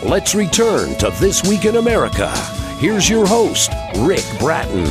Let's return to This Week in America. Here's your host, Rick Bratton.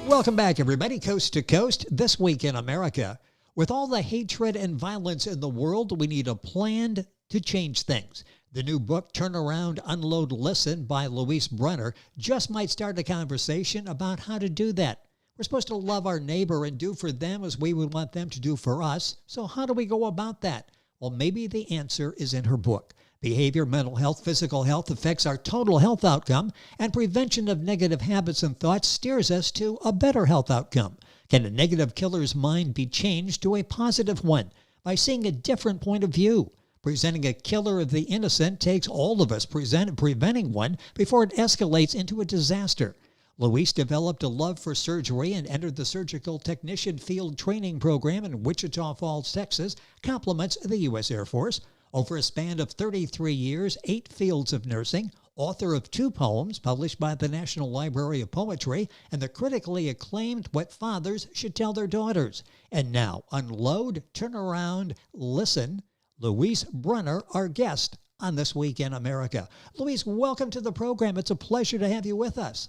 Welcome back, everybody, coast to coast, This Week in America. With all the hatred and violence in the world, we need a plan to change things. The new book, Turn Around, Unload, Listen by Louise Brunner just might start a conversation about how to do that. We're supposed to love our neighbor and do for them as we would want them to do for us. So how do we go about that? Well, maybe the answer is in her book. Behavior, mental health, physical health affects our total health outcome, and prevention of negative habits and thoughts steers us to a better health outcome. Can a negative killer's mind be changed to a positive one by seeing a different point of view? Presenting a killer of the innocent takes all of us preventing one before it escalates into a disaster. Louise developed a love for surgery and entered the surgical technician field training program in Wichita Falls, Texas, compliments the U.S. Air Force. Over a span of 33 years, 8 fields of nursing, author of 2 poems published by the National Library of Poetry, and the critically acclaimed What Fathers Should Tell Their Daughters. And now, unload, turn around, listen. Louise Brunner, our guest on This Week in America. Louise, welcome to the program. It's a pleasure to have you with us.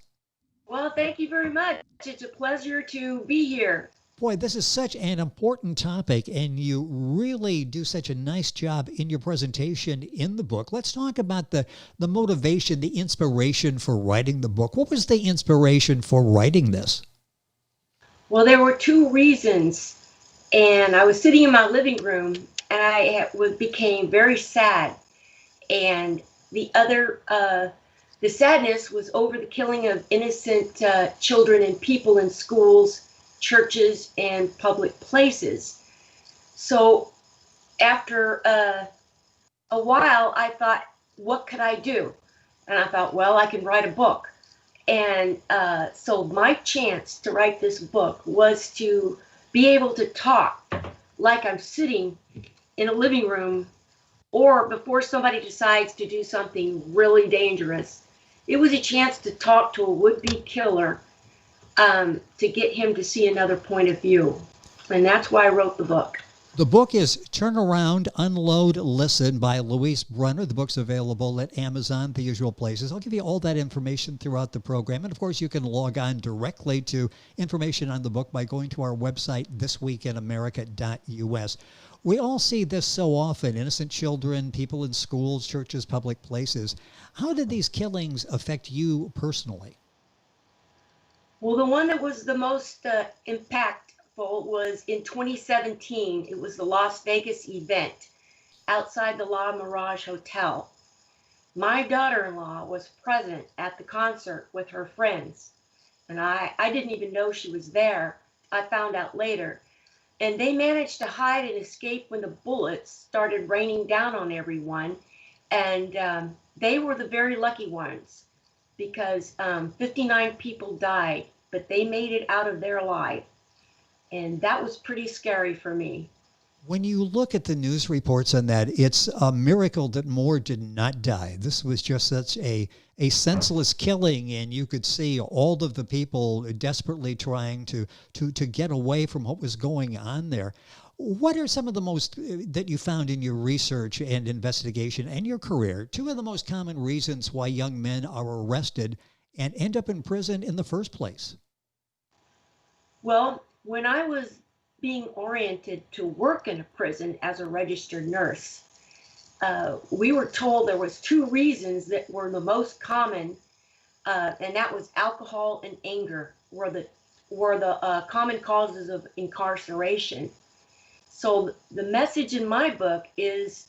Well, thank you very much. It's a pleasure to be here. Boy, this is such an important topic, and you really do such a nice job in your presentation in the book. Let's talk about the motivation, the inspiration for writing the book. What was the inspiration for writing this? Well, there were 2 reasons, and I was sitting in my living room, and I became very sad. And the sadness was over the killing of innocent children and people in schools, churches, and public places. So after a while, I thought, what could I do? And I thought, well, I can write a book. And so my chance to write this book was to be able to talk like I'm sitting in a living room, or before somebody decides to do something really dangerous. It was a chance to talk to a would-be killer to get him to see another point of view. And that's why I wrote the book. The book is Turn Around, Unload, Listen by Louise Brunner. The book's available at Amazon, the usual places. I'll give you all that information throughout the program. And, of course, you can log on directly to information on the book by going to our website, thisweekinamerica.us. We all see this so often, innocent children, people in schools, churches, public places. How did these killings affect you personally? Well, the one that was the most impactful was in 2017. It was the Las Vegas event outside the La Mirage Hotel. My daughter-in-law was present at the concert with her friends, and I didn't even know she was there. I found out later. And they managed to hide and escape when the bullets started raining down on everyone. And they were the very lucky ones, because 59 people died, but they made it out of there alive. And that was pretty scary for me. When you look at the news reports on that, it's a miracle that more did not die. This was just such a senseless killing, and you could see all of the people desperately trying to get away from what was going on there. What are some of the most that you found in your research and investigation and your career, 2 of the most common reasons why young men are arrested and end up in prison in the first place? Well, when I was being oriented to work in a prison as a registered nurse, we were told there was 2 reasons that were the most common, and that was alcohol and anger were the common causes of incarceration. So the message in my book is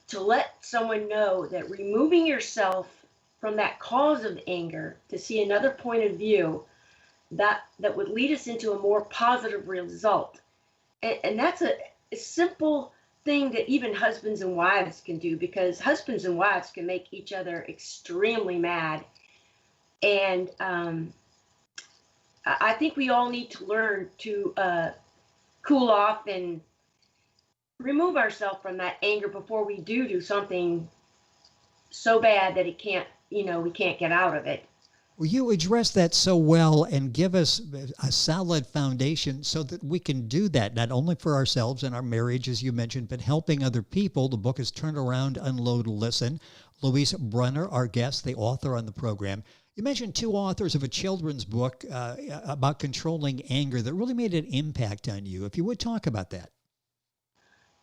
to let someone know that removing yourself from that cause of anger to see another point of view that would lead us into a more positive result. And that's a simple thing that even husbands and wives can do, because husbands and wives can make each other extremely mad. And I think we all need to learn to cool off and remove ourselves from that anger before we do something so bad that we can't get out of it. Well, you address that so well and give us a solid foundation so that we can do that, not only for ourselves and our marriage, as you mentioned, but helping other people. The book is Turn Around, Unload, Listen. Louise Brunner, our guest, the author on the program. You mentioned two authors of a children's book about controlling anger that really made an impact on you. If you would talk about that.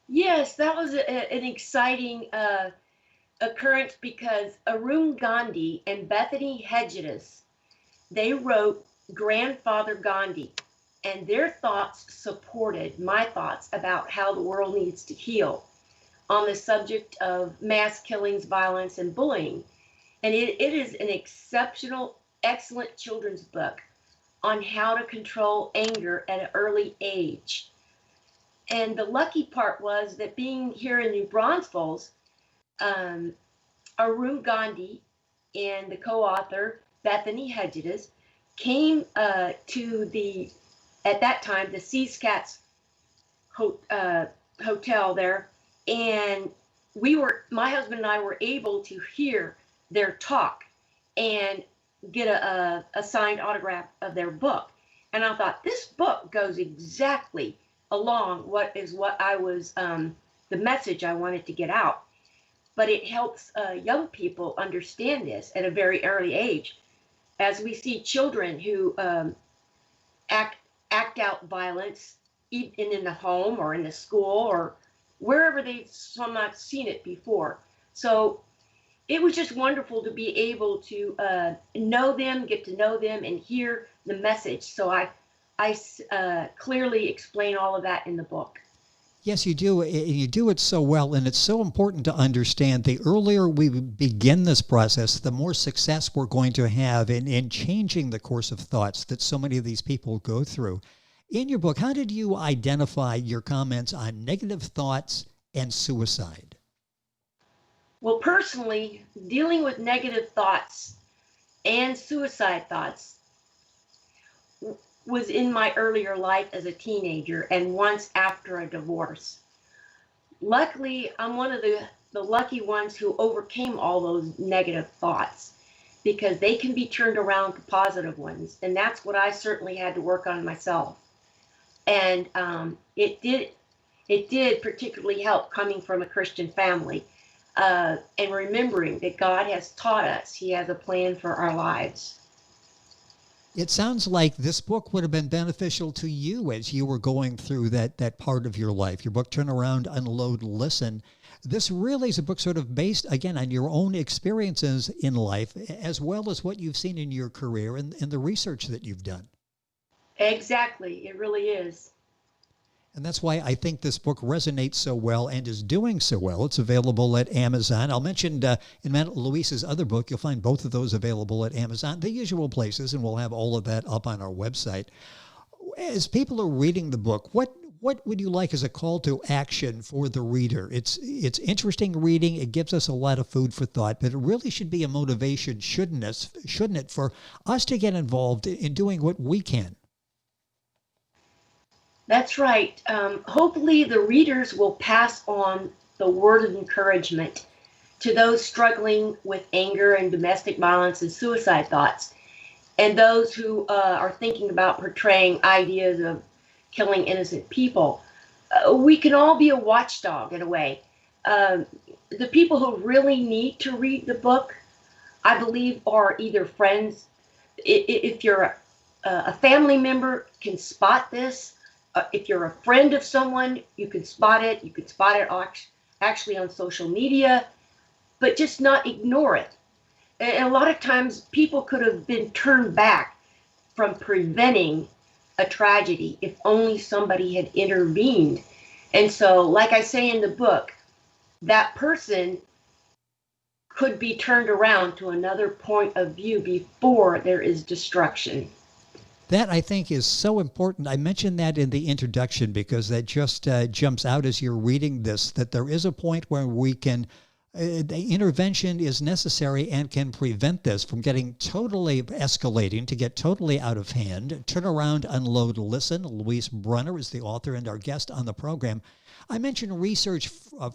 Yes, that was an exciting occurrence because Arun Gandhi and Bethany Hedges, they wrote Grandfather Gandhi, and their thoughts supported my thoughts about how the world needs to heal on the subject of mass killings, violence, and bullying. And it is an exceptional, excellent children's book on how to control anger at an early age. And the lucky part was that being here in New Braunfels, Arun Gandhi and the co-author Bethany Hedges came to at that time, the Seascats hotel there, and my husband and I were able to hear their talk and get a signed autograph of their book. And I thought, this book goes exactly along what I was, the message I wanted to get out. But it helps young people understand this at a very early age. As we see children who act out violence, even in the home or in the school or wherever they've not seen it before. So it was just wonderful to be able to know them, get to know them, and hear the message. So I clearly explain all of that in the book. Yes, you do. And you do it so well. And it's so important to understand the earlier we begin this process, the more success we're going to have in changing the course of thoughts that so many of these people go through. In your book, how did you identify your comments on negative thoughts and suicide? Well, personally, dealing with negative thoughts and suicide thoughts was in my earlier life as a teenager and once after a divorce. Luckily, I'm one of the lucky ones who overcame all those negative thoughts because they can be turned around to positive ones. And that's what I certainly had to work on myself. And it did particularly help coming from a Christian family and remembering that God has taught us He has a plan for our lives. It sounds like this book would have been beneficial to you as you were going through that part of your life. Your book, Turn Around, Unload, Listen. This really is a book sort of based, again, on your own experiences in life, as well as what you've seen in your career and the research that you've done. Exactly. It really is. And that's why I think this book resonates so well and is doing so well. It's available at Amazon. I'll mention in Louise's other book, you'll find both of those available at Amazon, the usual places, and we'll have all of that up on our website. As people are reading the book, what would you like as a call to action for the reader? It's interesting reading. It gives us a lot of food for thought, but it really should be a motivation, shouldn't it, for us to get involved in doing what we can? That's right. Hopefully the readers will pass on the word of encouragement to those struggling with anger and domestic violence and suicide thoughts, and those who are thinking about portraying ideas of killing innocent people. We can all be a watchdog in a way. The people who really need to read the book, I believe, are either friends. If you're a family member, can spot this. If you're a friend of someone, you can spot it. You can spot it actually on social media, but just not ignore it. And a lot of times people could have been turned back from preventing a tragedy if only somebody had intervened. And so, like I say in the book, that person could be turned around to another point of view before there is destruction. That, I think, is so important. I mentioned that in the introduction because that just jumps out as you're reading this, that there is a point where we can The intervention is necessary and can prevent this from getting totally escalating, to get totally out of hand. Turn around, unload, listen. Louise Brunner is the author and our guest on the program. I mentioned research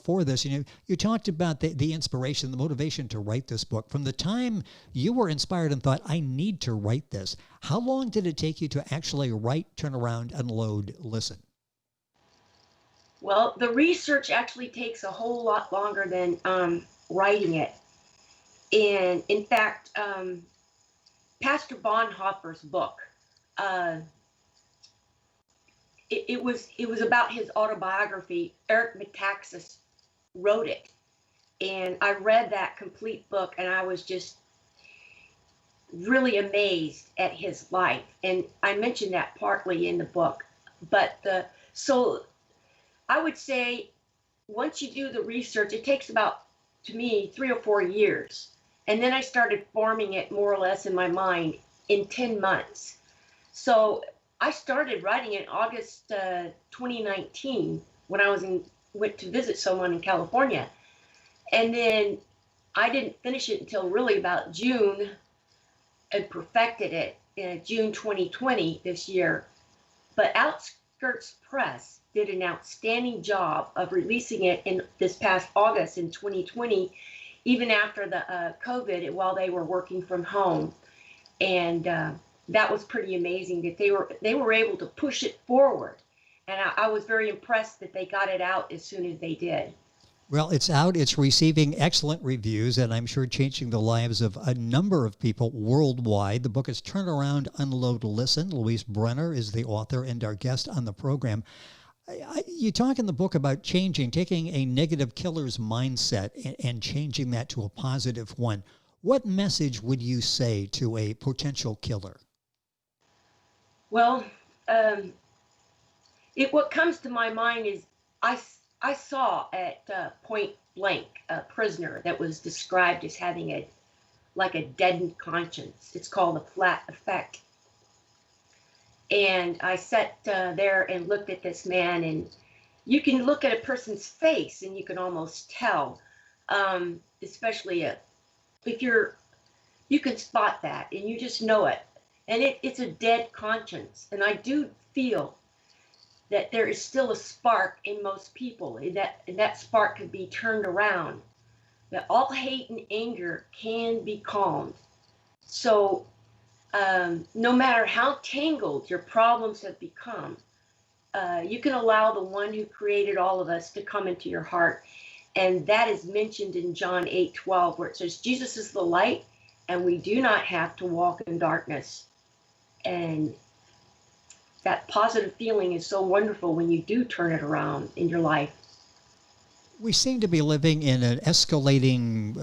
for this. You talked about the inspiration, the motivation to write this book. From the time you were inspired and thought, I need to write this, how long did it take you to actually write, turn around, unload, listen? Well, the research actually takes a whole lot longer than writing it. And in fact, Pastor Bonhoeffer's book, uh, it was about his autobiography. Eric Metaxas wrote it, and I read that complete book, and I was just really amazed at his life. And I mentioned that partly in the book, but so I would say once you do the research, it takes about, to me, 3 or 4 years. And then I started forming it more or less in my mind in 10 months. So I started writing in August 2019 when I went to visit someone in California. And then I didn't finish it until really about June, and perfected it in June 2020 this year. But Outskirts Press did an outstanding job of releasing it in this past August in 2020, even after the COVID, while they were working from home. And that was pretty amazing that they were able to push it forward. And I was very impressed that they got it out as soon as they did. Well, it's out. It's receiving excellent reviews, and I'm sure changing the lives of a number of people worldwide. The book is Turn Around, Unload, Listen. Louise Brunner is the author and our guest on the program. You talk in the book about taking a negative killer's mindset and changing that to a positive one. What message would you say to a potential killer? Well, what comes to my mind is I saw at point blank a prisoner that was described as having a deadened conscience. It's called a flat effect. And I sat there and looked at this man, and you can look at a person's face and you can almost tell, especially if you can spot that and you just know it. And it's a dead conscience. And I do feel that there is still a spark in most people, and that spark can be turned around, that all hate and anger can be calmed. So no matter how tangled your problems have become, you can allow the one who created all of us to come into your heart. And that is mentioned in John 8:12, where it says, Jesus is the light, and we do not have to walk in darkness. And that positive feeling is so wonderful when you do turn it around in your life. We seem to be living in an escalating,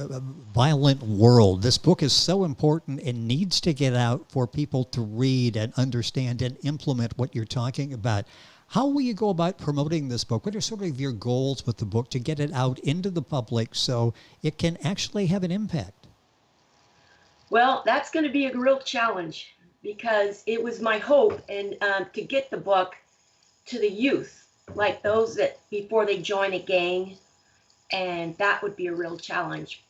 violent world. This book is so important and needs to get out for people to read and understand and implement what you're talking about. How will you go about promoting this book? What are sort of your goals with the book to get it out into the public so it can actually have an impact? Well, that's going to be a real challenge, because it was my hope and to get the book to the youth, like those that before they join a gang, and that would be a real challenge.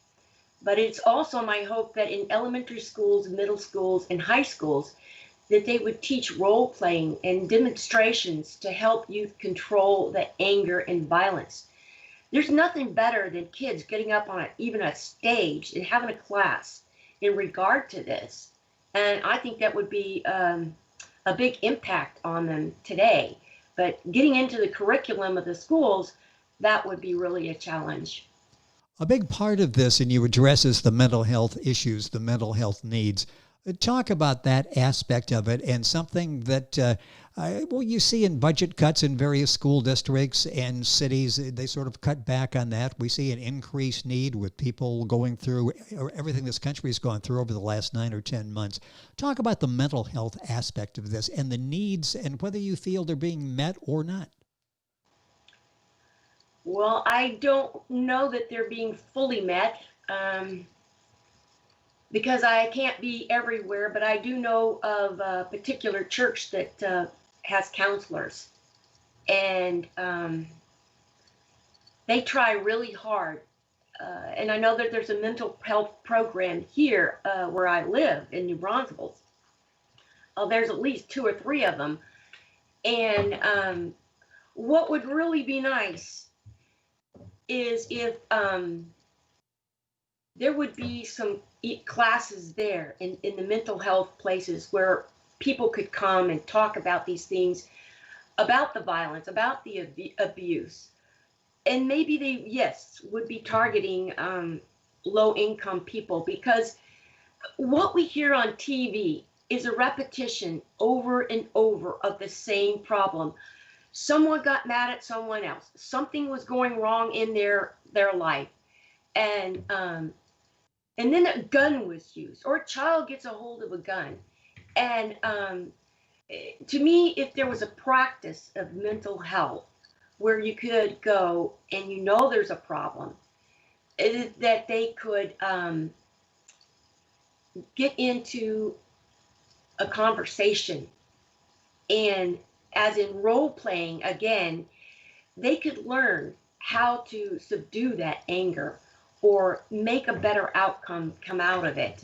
But it's also my hope that in elementary schools, middle schools, and high schools, that they would teach role playing and demonstrations to help youth control the anger and violence. There's nothing better than kids getting up on even a stage and having a class in regard to this. And I think that would be a big impact on them today. But getting into the curriculum of the schools, that would be really a challenge. A big part of this, and you address, is the mental health issues, the mental health needs. Talk about that aspect of it, and something that you see in budget cuts in various school districts and cities. They sort of cut back on that. We see an increased need with people going through everything this country has gone through over the last 9 or 10 months. Talk about the mental health aspect of this and the needs and whether you feel they're being met or not. Well, I don't know that they're being fully met. Because I can't be everywhere, but I do know of a particular church that has counselors, and they try really hard and I know that there's a mental health program here where I live in New Braunfels. There's at least two or three of them. And what would really be nice is if there would be some classes there in the mental health places where people could come and talk about these things, about the violence, about the abuse. And maybe they, yes, would be targeting low income people, because what we hear on TV is a repetition over and over of the same problem. Someone got mad at someone else. Something was going wrong in their life. And then a gun was used, or a child gets a hold of a gun. And to me, if there was a practice of mental health where you could go and you know there's a problem, that they could get into a conversation, and as in role playing again, they could learn how to subdue that anger or make a better outcome come out of it,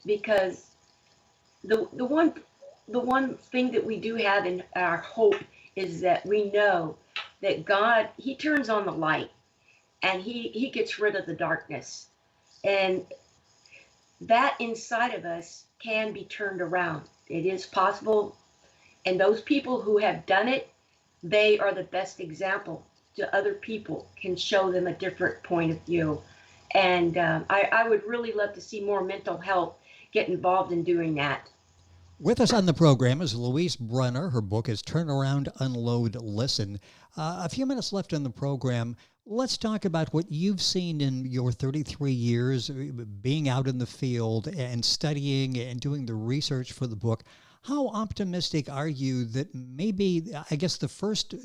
because the one thing that we do have in our hope is that we know that God, he turns on the light and he gets rid of the darkness, and that inside of us can be turned around. It is possible, and those people who have done it, they are the best example to other people, can show them a different point of view. And I would really love to see more mental health get involved in doing that. With us on the program is Louise Brunner. Her book is Turn Around, Unload, Listen. A few minutes left in the program. Let's talk about what you've seen in your 33 years being out in the field and studying and doing the research for the book. How optimistic are you that maybe, I guess, the first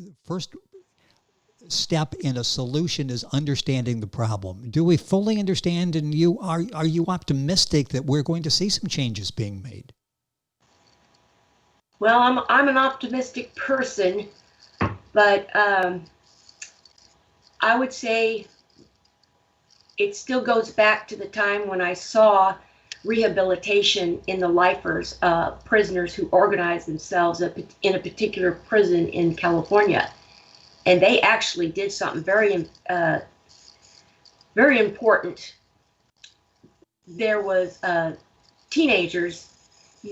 step in a solution is understanding the problem? Do we fully understand, and are you optimistic that we're going to see some changes being made? Well, I'm an optimistic person, but I would say it still goes back to the time when I saw rehabilitation in the lifers, prisoners who organized themselves in a particular prison in California. And they actually did something very, very important. There was teenagers,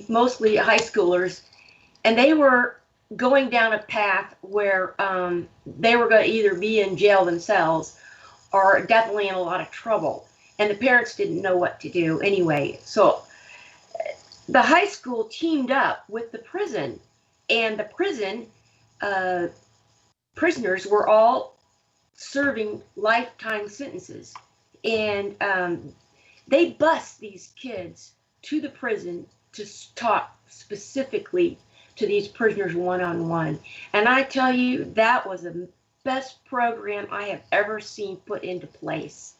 mostly high schoolers, and they were going down a path where they were going to either be in jail themselves or definitely in a lot of trouble. And the parents didn't know what to do anyway. So the high school teamed up with the prison, and the prison prisoners were all serving lifetime sentences. And they bused these kids to the prison to talk specifically to these prisoners one-on-one. And I tell you, that was the best program I have ever seen put into place.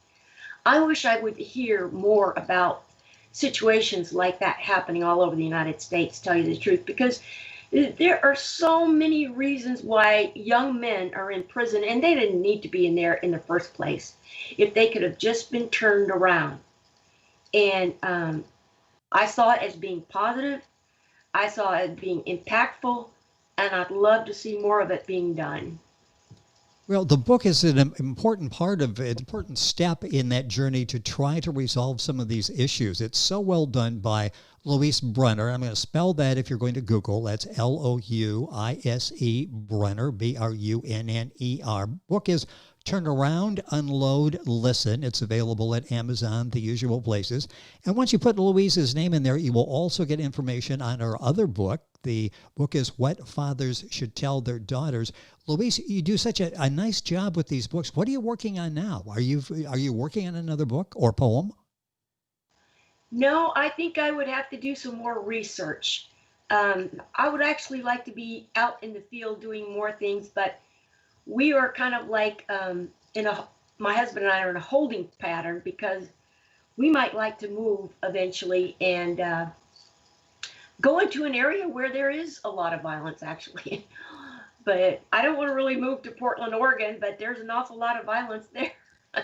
I wish I would hear more about situations like that happening all over the United States, to tell you the truth, because there are so many reasons why young men are in prison, and they didn't need to be in there in the first place if they could have just been turned around. And I saw it as being positive. I saw it as being impactful, and I'd love to see more of it being done. Well, the book is an important part of it, important step in that journey to try to resolve some of these issues. It's so well done by Louise Brunner. I'm going to spell that if you're going to Google. That's Louise Brunner, Brunner. Book is Turn Around, Unload, Listen. It's available at Amazon, the usual places. And once you put Louise's name in there, you will also get information on her other book. The book is What Fathers Should Tell Their Daughters. Louise, you do such a nice job with these books. What are you working on now? Are you working on another book or poem? No, I think I would have to do some more research. I would actually like to be out in the field doing more things, but we are kind of like my husband and I are in a holding pattern because we might like to move eventually and go into an area where there is a lot of violence, actually. But I don't want to really move to Portland, Oregon, but there's an awful lot of violence there.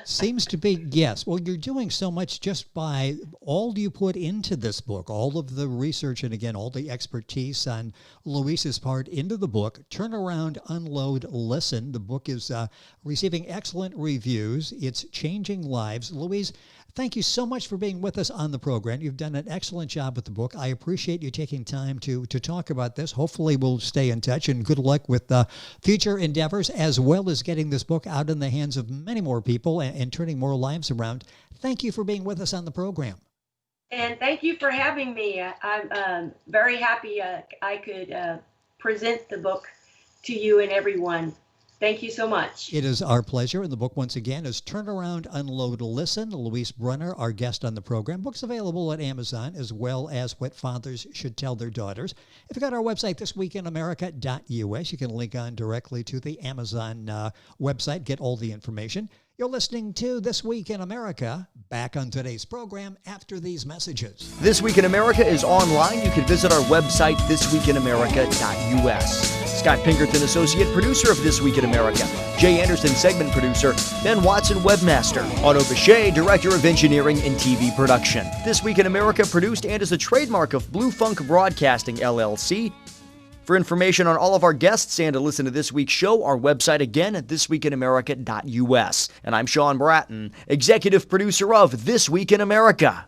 Seems to be, yes. Well, you're doing so much just by all you put into this book, all of the research, and again, all the expertise on Louise's part into the book. Turn Around, Unload, Listen. The book is receiving excellent reviews. It's changing lives. Louise, thank you so much for being with us on the program. You've done an excellent job with the book. I appreciate you taking time to talk about this. Hopefully we'll stay in touch, and good luck with future endeavors, as well as getting this book out in the hands of many more people and turning more lives around. Thank you for being with us on the program. And thank you for having me. I'm very happy I could present the book to you and everyone. Thank you so much. It is our pleasure. And the book, once again, is Turn Around, Unload, Listen. Louise Brunner, our guest on the program. Book's available at Amazon, as well as What Fathers Should Tell Their Daughters. If you got our website, thisweekinamerica.us, you can link on directly to the Amazon website, get all the information. You're listening to This Week in America. Back on today's program after these messages. This Week in America is online. You can visit our website, thisweekinamerica.us. Scott Pinkerton, associate producer of This Week in America. Jay Anderson, segment producer. Ben Watson, webmaster. Otto Bechet, director of engineering and TV production. This Week in America produced and is a trademark of Blue Funk Broadcasting, LLC. For information on all of our guests and to listen to this week's show, our website again at thisweekinamerica.us. And I'm Sean Bratton, executive producer of This Week in America.